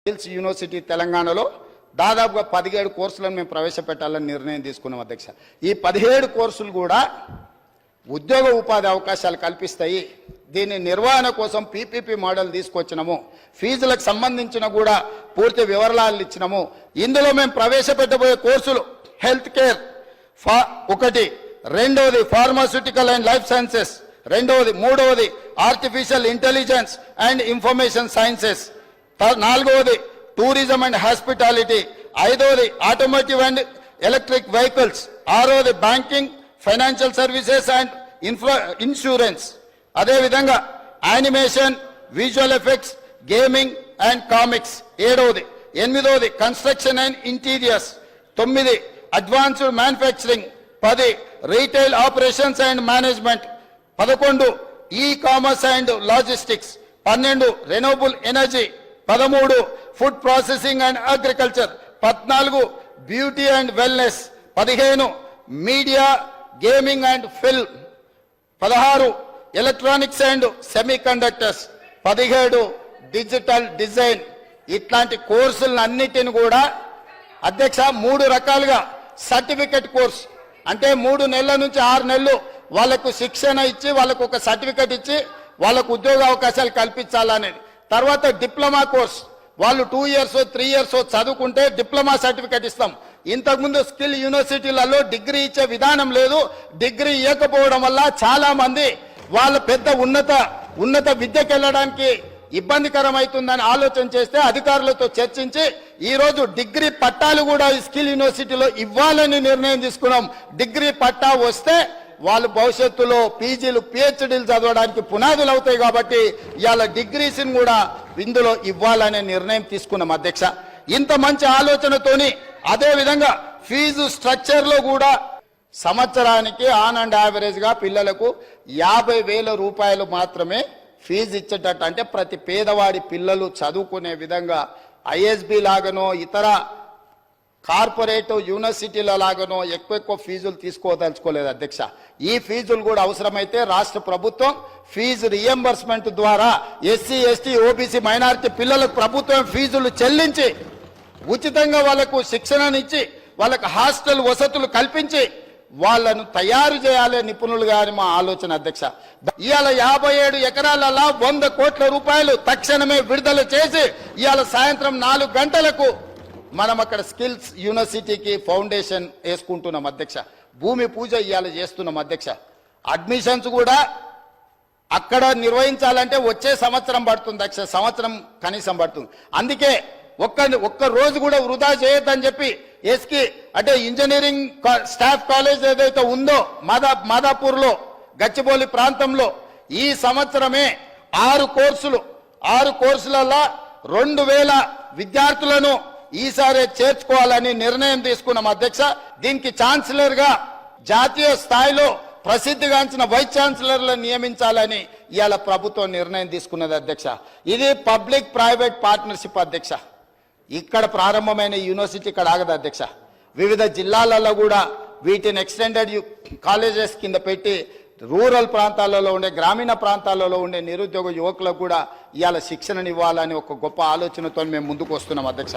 Skills university తెలంగాణలో దాదాపుగా 17 కోర్సులను మేము ప్రవేశపెట్టాలని నిర్ణయం తీసుకున్నాం అధ్యక్ష. ఈ 17 కోర్సులు కూడా ఉద్యోగ ఉపాధి అవకాశాలు కల్పిస్తాయి. దీని నిర్వహణ కోసం పీపీపీ మోడల్ తీసుకొచ్చినాము. ఫీజులకు సంబంధించిన కూడా పూర్తి వివరాలు ఇచ్చినాము. ఇందులో మేము ప్రవేశపెట్టబోయే కోర్సులు హెల్త్ కేర్ ఒకటి, రెండవది ఫార్మాస్యూటికల్ అండ్ లైఫ్ సైన్సెస్, మూడవది artificial intelligence and information sciences, నాలుగవది టూరిజం అండ్ హాస్పిటాలిటీ, ఐదవది ఆటోమోటివ్ అండ్ ఎలక్ట్రిక్ వెహికల్స్, ఆరవది banking, financial services and insurance, అదేవిధంగా animation, visual effects, gaming and comics, ఏడవది, ఎనిమిదవది construction and interiors, 9 advanced manufacturing, 10 retail operations and management, 11 e commerce and logistics, 12 renewable energy, 13 food processing and agriculture, 14 beauty and wellness, 15 media gaming and film, 16 electronics and semi conductors, 17 digital design. ఇట్లాంటి కోర్సులన్నిటిని కూడా అధ్యక్ష 3 రకాలుగా certificate course అంటే 3 నెలల నుంచి 6 నెలలు వాళ్ళకు శిక్షణ ఇచ్చి వాళ్ళకు ఒక సర్టిఫికెట్ ఇచ్చి వాళ్ళకు ఉద్యోగ అవకాశాలు కల్పించాలనేది. తర్వాత డిప్లొమా కోర్స్ వాళ్ళు 2 ఇయర్స్ 3 ఇయర్స్ చదువుకుంటే డిప్లొమా సర్టిఫికెట్ ఇస్తాం. ఇంతకుముందు స్కిల్ యూనివర్సిటీలలో డిగ్రీ ఇచ్చే విధానం లేదు. డిగ్రీ ఇవ్వకపోవడం వల్ల చాలా మంది వాళ్ళ పెద్ద ఉన్నత విద్యకు వెళ్ళడానికి ఇబ్బందికరమవుతుందని ఆలోచన చేస్తే అధికారులతో చర్చించి ఈ రోజు డిగ్రీ పట్టాలు కూడా ఈ స్కిల్ యూనివర్సిటీలో ఇవ్వాలని నిర్ణయం తీసుకున్నాం. డిగ్రీ పట్టా వస్తే వాళ్ళు భవిష్యత్తులో పీజీలు పిహెచ్డీలు చదవడానికి పునాదులు అవుతాయి. కాబట్టి ఇవాళ డిగ్రీస్ని కూడా ఇందులో ఇవ్వాలనే నిర్ణయం తీసుకున్నాం అధ్యక్ష. ఇంత మంచి ఆలోచనతోని అదేవిధంగా ఫీజు స్ట్రక్చర్లో కూడా సంవత్సరానికి ఆన్ అండ్ యావరేజ్గా పిల్లలకు 50,000 రూపాయలు మాత్రమే ఫీజు ఇచ్చేటట్టు, అంటే ప్రతి పేదవాడి పిల్లలు చదువుకునే విధంగా ఐఎస్బి లాగానో ఇతర కార్పొరేట్ యూనివర్సిటీల లాగానో ఎక్కువ ఫీజులు తీసుకోదలుచుకోలేదు అధ్యక్ష. ఈ ఫీజులు కూడా అవసరమైతే రాష్ట్ర ప్రభుత్వం ఫీజు రియంబర్స్మెంట్ ద్వారా ఎస్సీ ఎస్టీ ఓబీసీ మైనారిటీ పిల్లలకు ప్రభుత్వం ఫీజులు చెల్లించి ఉచితంగా వాళ్లకు శిక్షణనిచ్చి వాళ్ళకు హాస్టల్ వసతులు కల్పించి వాళ్ళను తయారు చేయాలి నిపుణులుగా అని మా ఆలోచన అధ్యక్ష. ఇవాళ 57 ఎకరాలలో 100 కోట్ల రూపాయలు తక్షణమే విడుదల చేసి ఇవాళ సాయంత్రం 4 గంటలకు మనం అక్కడ స్కిల్స్ యూనివర్సిటీకి ఫౌండేషన్ వేసుకుంటున్నాం అధ్యక్ష. భూమి పూజ ఇవాళ చేస్తున్నాం అధ్యక్ష. అడ్మిషన్స్ కూడా అక్కడ నిర్వహించాలంటే వచ్చే సంవత్సరం పడుతుంది అధ్యక్ష, సంవత్సరం కనీసం పడుతుంది. అందుకే ఒక్క రోజు కూడా వృధా చేయొద్దని చెప్పి ఎస్కి అంటే ఇంజనీరింగ్ స్టాఫ్ కాలేజ్ ఏదైతే ఉందో మాదాపూర్లో గచ్చిబౌలి ప్రాంతంలో ఈ సంవత్సరమే 6 కోర్సులలో 2,000 విద్యార్థులను ఈసారి చేర్చుకోవాలని నిర్ణయం తీసుకున్నాం అధ్యక్ష. దీనికి ఛాన్సలర్ గా జాతీయ స్థాయిలో ప్రసిద్ధిగాంచిన వైస్ ఛాన్సలర్లను నియమించాలని ఇవాళ ప్రభుత్వం నిర్ణయం తీసుకున్నది అధ్యక్ష. ఇది పబ్లిక్ ప్రైవేట్ పార్ట్నర్షిప్ అధ్యక్ష. ఇక్కడ ప్రారంభమైన యూనివర్సిటీ ఇక్కడ ఆగదు అధ్యక్ష. వివిధ జిల్లాలలో కూడా వీటిని ఎక్స్టెండెడ్ కాలేజెస్ కింద పెట్టి రూరల్ ప్రాంతాలలో ఉండే గ్రామీణ ప్రాంతాలలో ఉండే నిరుద్యోగ యువకులకు కూడా ఇవాళ శిక్షణనివ్వాలని ఒక గొప్ప ఆలోచనతో మేము ముందుకు వస్తున్నాం అధ్యక్ష.